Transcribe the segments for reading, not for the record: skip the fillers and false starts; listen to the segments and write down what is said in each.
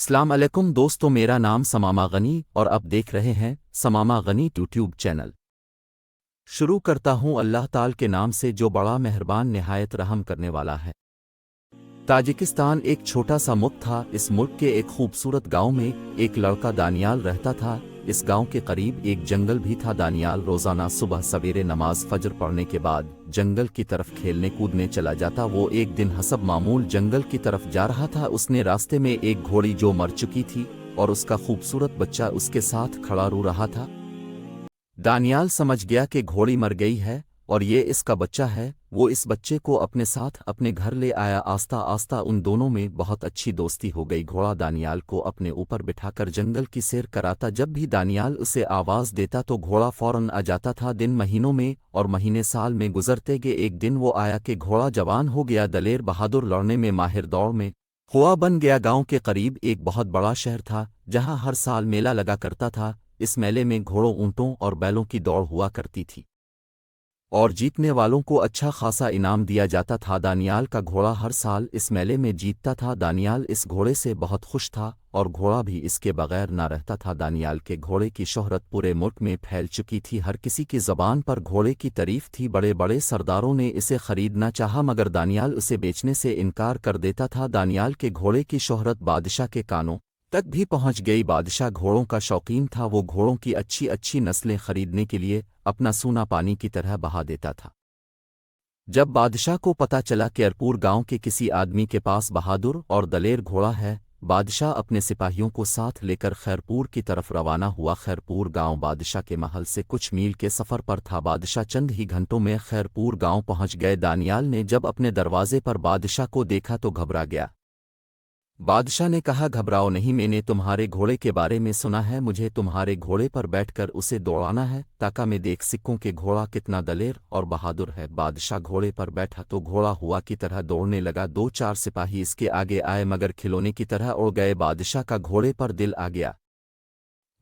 السلام علیکم دوستو، میرا نام سماما غنی اور آپ دیکھ رہے ہیں سماما غنی یوٹیوب چینل۔ شروع کرتا ہوں اللہ تعالی کے نام سے جو بڑا مہربان نہایت رحم کرنے والا ہے۔ تاجکستان ایک چھوٹا سا ملک تھا۔ اس ملک کے ایک خوبصورت گاؤں میں ایک لڑکا دانیال رہتا تھا۔ اس گاؤں کے قریب ایک جنگل بھی تھا۔ دانیال روزانہ صبح سویرے نماز فجر پڑھنے کے بعد جنگل کی طرف کھیلنے کودنے چلا جاتا۔ وہ ایک دن حسب معمول جنگل کی طرف جا رہا تھا۔ اس نے راستے میں ایک گھوڑی جو مر چکی تھی اور اس کا خوبصورت بچہ اس کے ساتھ کھڑا رو رہا تھا۔ دانیال سمجھ گیا کہ گھوڑی مر گئی ہے اور یہ اس کا بچہ ہے۔ وہ اس بچے کو اپنے ساتھ اپنے گھر لے آیا۔ آہستہ آہستہ ان دونوں میں بہت اچھی دوستی ہو گئی۔ گھوڑا دانیال کو اپنے اوپر بٹھا کر جنگل کی سیر کراتا۔ جب بھی دانیال اسے آواز دیتا تو گھوڑا فوراً آ جاتا تھا۔ دن مہینوں میں اور مہینے سال میں گزرتے گئے۔ ایک دن وہ آیا کہ گھوڑا جوان ہو گیا، دلیر بہادر، لڑنے میں ماہر، دوڑ میں ہوا بن گیا۔ گاؤں کے قریب ایک بہت بڑا شہر تھا جہاں ہر سال میلہ لگا کرتا تھا۔ اس میلے میں گھوڑوں، اونٹوں اور بیلوں کی دوڑ ہوا کرتی تھی اور جیتنے والوں کو اچھا خاصا انعام دیا جاتا تھا۔ دانیال کا گھوڑا ہر سال اس میلے میں جیتتا تھا۔ دانیال اس گھوڑے سے بہت خوش تھا اور گھوڑا بھی اس کے بغیر نہ رہتا تھا۔ دانیال کے گھوڑے کی شہرت پورے ملک میں پھیل چکی تھی۔ ہر کسی کی زبان پر گھوڑے کی تعریف تھی۔ بڑے بڑے سرداروں نے اسے خریدنا چاہا مگر دانیال اسے بیچنے سے انکار کر دیتا تھا۔ دانیال کے گھوڑے کی شہرت بادشاہ کے کانوں تک بھی پہنچ گئی۔ بادشاہ گھوڑوں کا شوقین تھا۔ وہ گھوڑوں کی اچھی اچھی نسلیں خریدنے کے لیے اپنا سونا پانی کی طرح بہا دیتا تھا۔ جب بادشاہ کو پتہ چلا کہ ارپور گاؤں کے کسی آدمی کے پاس بہادر اور دلیر گھوڑا ہے، بادشاہ اپنے سپاہیوں کو ساتھ لے کر خیرپور کی طرف روانہ ہوا۔ خیرپور گاؤں بادشاہ کے محل سے کچھ میل کے سفر پر تھا۔ بادشاہ چند ہی گھنٹوں میں خیرپور گاؤں پہنچ گئے۔ دانیال نے جب اپنے دروازے پر بادشاہ کو دیکھا تو گھبرا گیا۔ بادشاہ نے کہا، گھبراؤ نہیں، میں نے تمہارے گھوڑے کے بارے میں سنا ہے۔ مجھے تمہارے گھوڑے پر بیٹھ کر اسے دوڑانا ہے تاکہ میں دیکھ سکوں کہ گھوڑا کتنا دلیر اور بہادر ہے۔ بادشاہ گھوڑے پر بیٹھا تو گھوڑا ہوا کی طرح دوڑنے لگا۔ دو چار سپاہی اس کے آگے آئے مگر کھلونے کی طرح اڑ گئے۔ بادشاہ کا گھوڑے پر دل آ گیا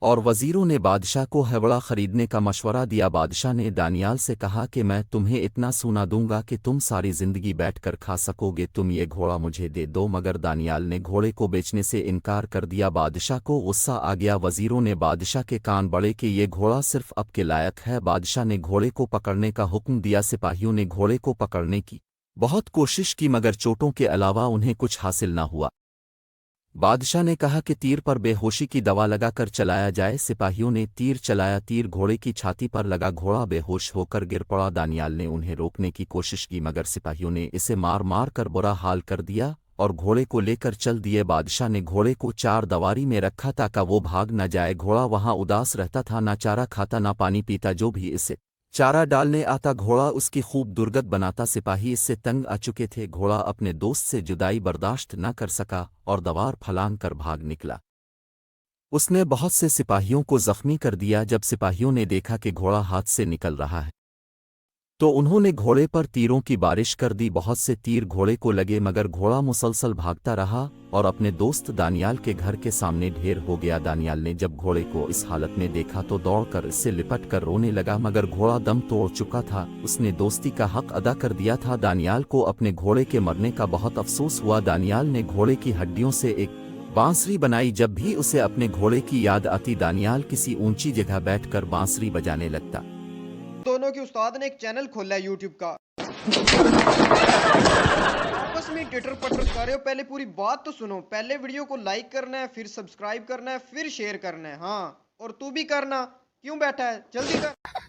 اور وزیروں نے بادشاہ کو گھوڑا خریدنے کا مشورہ دیا۔ بادشاہ نے دانیال سے کہا کہ میں تمہیں اتنا سونا دوں گا کہ تم ساری زندگی بیٹھ کر کھا سکو گے، تم یہ گھوڑا مجھے دے دو۔ مگر دانیال نے گھوڑے کو بیچنے سے انکار کر دیا۔ بادشاہ کو غصہ آ گیا۔ وزیروں نے بادشاہ کے کان بڑے کہ یہ گھوڑا صرف اب کے لائق ہے۔ بادشاہ نے گھوڑے کو پکڑنے کا حکم دیا۔ سپاہیوں نے گھوڑے کو پکڑنے کی بہت کوشش کی مگر چوٹوں کے علاوہ انہیں کچھ حاصل نہ ہوا۔ بادشاہ نے کہا کہ تیر پر بے ہوشی کی دوا لگا کر چلایا جائے۔ سپاہیوں نے تیر چلایا، تیر گھوڑے کی چھاتی پر لگا، گھوڑا بے ہوش ہو کر گر پڑا۔ دانیال نے انہیں روکنے کی کوشش کی مگر سپاہیوں نے اسے مار مار کر برا حال کر دیا اور گھوڑے کو لے کر چل دیے۔ بادشاہ نے گھوڑے کو چار دیواری میں رکھا تاکہ وہ بھاگ نہ جائے۔ گھوڑا وہاں اداس رہتا تھا، نہ چارہ کھاتا نہ پانی پیتا۔ جو بھی اسے چارہ ڈالنے آتا گھوڑا اس کی خوب درگت بناتا۔ سپاہی اس سے تنگ آ چکے تھے۔ گھوڑا اپنے دوست سے جدائی برداشت نہ کر سکا اور دوار پھلان کر بھاگ نکلا۔ اس نے بہت سے سپاہیوں کو زخمی کر دیا۔ جب سپاہیوں نے دیکھا کہ گھوڑا ہاتھ سے نکل رہا ہے تو انہوں نے گھوڑے پر تیروں کی بارش کر دی۔ بہت سے تیر گھوڑے کو لگے مگر گھوڑا مسلسل بھاگتا رہا اور اپنے دوست دانیال کے گھر کے سامنے ڈھیر ہو گیا۔ دانیال نے جب گھوڑے کو اس حالت میں دیکھا تو دوڑ کر اس سے لپٹ کر رونے لگا مگر گھوڑا دم توڑ چکا تھا۔ اس نے دوستی کا حق ادا کر دیا تھا۔ دانیال کو اپنے گھوڑے کے مرنے کا بہت افسوس ہوا۔ دانیال نے گھوڑے کی ہڈیوں سے ایک بانسری بنائی۔ جب بھی اسے اپنے گھوڑے کی یاد آتی دانیال کسی اونچی جگہ بیٹھ کر بانسری بجانے لگتا۔ دونوں کے استاد نے ایک چینل کھولا ہے یوٹیوب کا، آپس میں ٹٹر پٹر کر رہے ہو، پہلے پوری بات تو سنو۔ پہلے ویڈیو کو لائک کرنا ہے، پھر سبسکرائب کرنا ہے، پھر شیئر کرنا ہے، ہاں اور تو بھی کرنا، کیوں بیٹھا ہے، جلدی کر۔